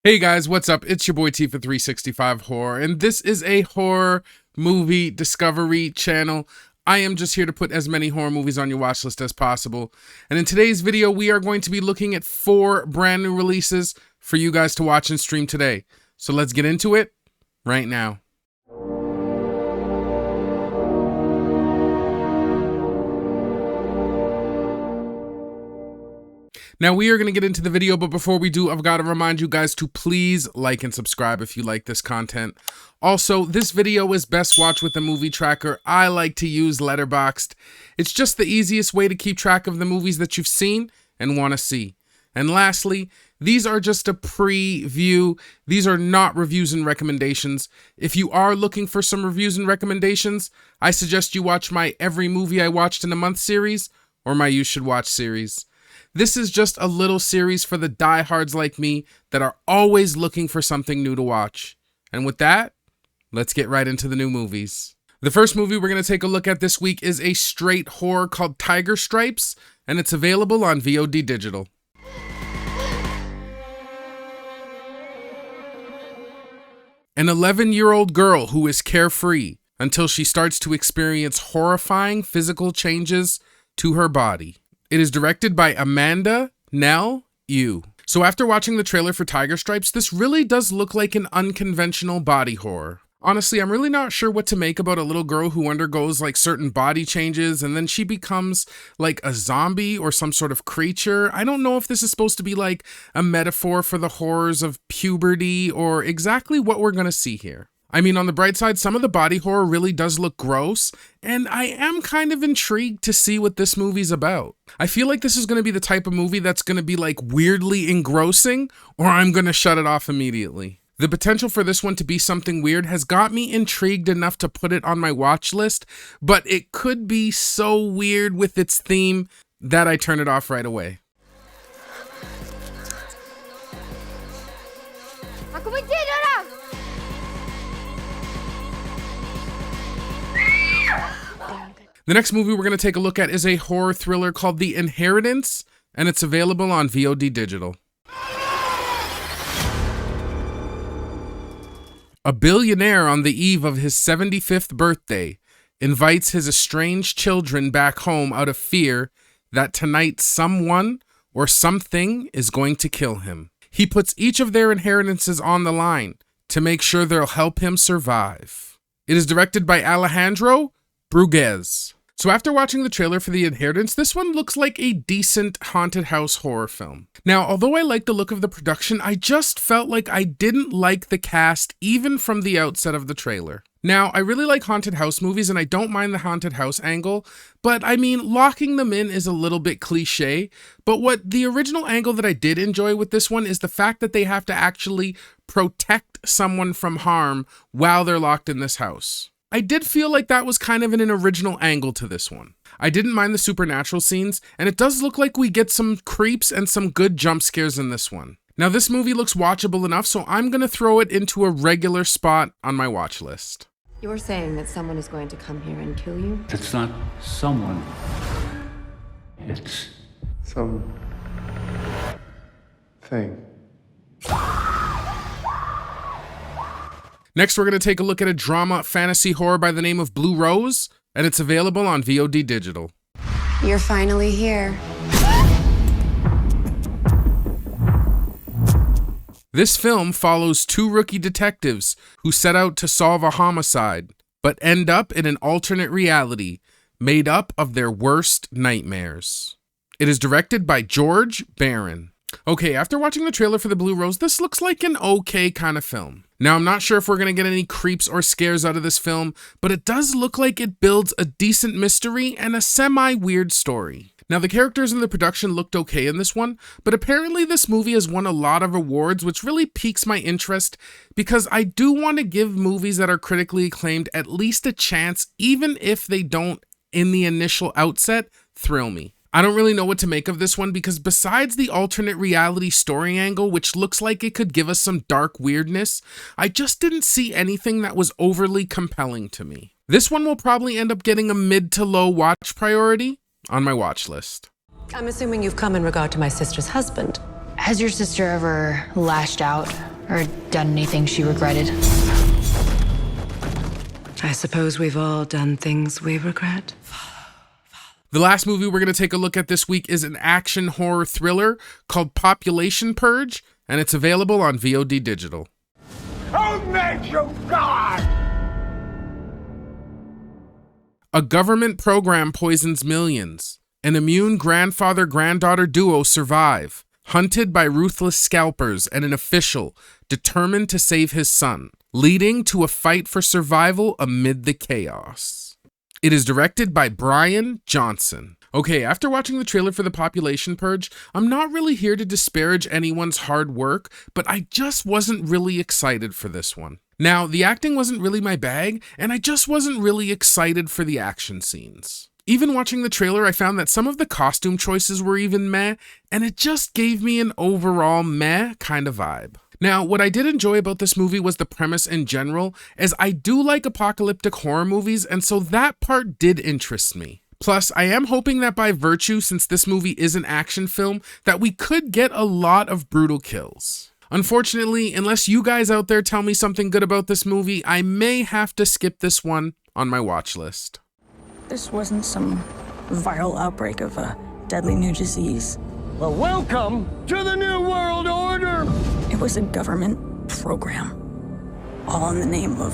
Hey guys, what's up? It's your boy T for 365 Horror, and this is a horror movie discovery channel. I am just here to put as many horror movies on your watch list as possible. And in today's video, we are going to be looking at 4 brand new releases for you guys to watch and stream today. So let's get into it right now. Now we are going to get into the video, but before we do, I've got to remind you guys to please like and subscribe if you like this content. Also, this video is best watched with a movie tracker. I like to use Letterboxd. It's just the easiest way to keep track of the movies that you've seen and want to see. And lastly, these are just a preview. These are not reviews and recommendations. If you are looking for some reviews and recommendations, I suggest you watch my Every Movie I Watched in a Month series or my You Should Watch series. This is just a little series for the diehards like me that are always looking for something new to watch. And with that, let's get right into the new movies. The first movie we're going to take a look at this week is a straight horror called Tiger Stripes, and it's available on VOD Digital. An 11-year-old girl who is carefree until she starts to experience horrifying physical changes to her body. It is directed by Amanda Nell Yu. So after watching the trailer for Tiger Stripes, this really does look like an unconventional body horror. Honestly, I'm really not sure what to make about a little girl who undergoes like certain body changes and then she becomes like a zombie or some sort of creature. I don't know if this is supposed to be like a metaphor for the horrors of puberty or exactly what we're going to see here. I mean, on the bright side, some of the body horror really does look gross, and I am kind of intrigued to see what this movie's about. I feel like this is going to be the type of movie that's going to be like weirdly engrossing, or I'm going to shut it off immediately. The potential for this one to be something weird has got me intrigued enough to put it on my watch list, but it could be so weird with its theme that I turn it off right away. The next movie we're going to take a look at is a horror thriller called The Inheritance, and it's available on VOD Digital. A billionaire on the eve of his 75th birthday invites his estranged children back home out of fear that tonight someone or something is going to kill him. He puts each of their inheritances on the line to make sure they'll help him survive. It is directed by Alejandro Bruguez. So after watching the trailer for The Inheritance, this one looks like a decent haunted house horror film. Now, although I like the look of the production, I just felt like I didn't like the cast even from the outset of the trailer. Now, I really like haunted house movies and I don't mind the haunted house angle, but I mean, locking them in is a little bit cliche, but what the original angle that I did enjoy with this one is the fact that they have to actually protect someone from harm while they're locked in this house. I did feel like that was kind of an original angle to this one. I didn't mind the supernatural scenes, and it does look like we get some creeps and some good jump scares in this one. Now this movie looks watchable enough, so I'm gonna throw it into a regular spot on my watch list. You're saying that someone is going to come here and kill you? It's not someone. It's some thing. Next, we're going to take a look at a drama fantasy horror by the name of Blue Rose, and it's available on VOD Digital. You're finally here. This film follows 2 rookie detectives who set out to solve a homicide, but end up in an alternate reality made up of their worst nightmares. It is directed by George Barron. Okay, after watching the trailer for the Blue Rose, this looks like an okay kind of film. Now, I'm not sure if we're going to get any creeps or scares out of this film, but it does look like it builds a decent mystery and a semi-weird story. Now, the characters in the production looked okay in this one, but apparently this movie has won a lot of awards, which really piques my interest because I do want to give movies that are critically acclaimed at least a chance, even if they don't, in the initial outset, thrill me. I don't really know what to make of this one because besides the alternate reality story angle, which looks like it could give us some dark weirdness, I just didn't see anything that was overly compelling to me. This one will probably end up getting a mid to low watch priority on my watch list. I'm assuming you've come in regard to my sister's husband. Has your sister ever lashed out or done anything she regretted? I suppose we've all done things we regret. The last movie we're going to take a look at this week is an action horror thriller called Population Purge, and it's available on VOD Digital. Who made you God? A government program poisons millions. An immune grandfather-granddaughter duo survive, hunted by ruthless scalpers and an official determined to save his son, leading to a fight for survival amid the chaos. It is directed by Brian Johnson. Okay, after watching the trailer for the Population Purge, I'm not really here to disparage anyone's hard work, but I just wasn't really excited for this one. Now, the acting wasn't really my bag, and I just wasn't really excited for the action scenes. Even watching the trailer, I found that some of the costume choices were even meh, and it just gave me an overall meh kind of vibe. Now, what I did enjoy about this movie was the premise in general, as I do like apocalyptic horror movies, and so that part did interest me. Plus, I am hoping that by virtue, since this movie is an action film, that we could get a lot of brutal kills. Unfortunately, unless you guys out there tell me something good about this movie, I may have to skip this one on my watch list. This wasn't some viral outbreak of a deadly new disease. Well, welcome to the New World Order! It was a government program, all in the name of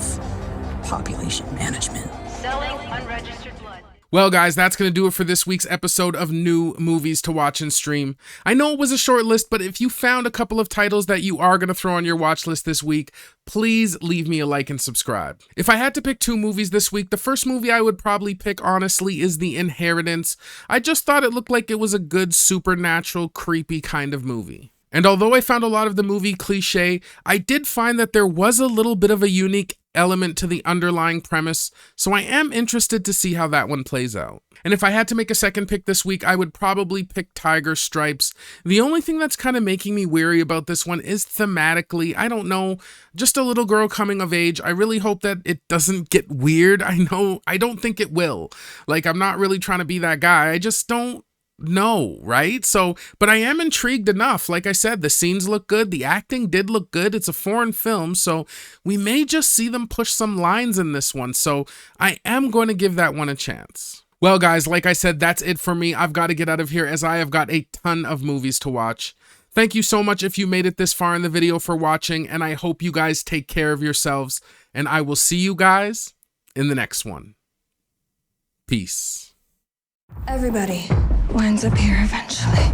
population management. Selling unregistered blood. Well, guys, that's going to do it for this week's episode of New Movies to Watch and Stream. I know it was a short list, but if you found a couple of titles that you are going to throw on your watch list this week, please leave me a like and subscribe. If I had to pick 2 movies this week, the first movie I would probably pick, honestly, is The Inheritance. I just thought it looked like it was a good, supernatural, creepy kind of movie. And although I found a lot of the movie cliche, I did find that there was a little bit of a unique element to the underlying premise, so I am interested to see how that one plays out. And if I had to make a second pick this week, I would probably pick Tiger Stripes. The only thing that's kind of making me wary about this one is thematically, I don't know, just a little girl coming of age. I really hope that it doesn't get weird. I don't think it will. Like, I'm not really trying to be that guy. I just don't know, right? So, but I am intrigued enough. Like I said, the scenes look good. The acting did look good. It's a foreign film, so we may just see them push some lines in this one. So I am going to give that one a chance. Well, guys, like I said, that's it for me. I've got to get out of here as I have got a ton of movies to watch. Thank you so much if you made it this far in the video for watching, and I hope you guys take care of yourselves, and I will see you guys in the next one. Peace. Everybody winds up here eventually.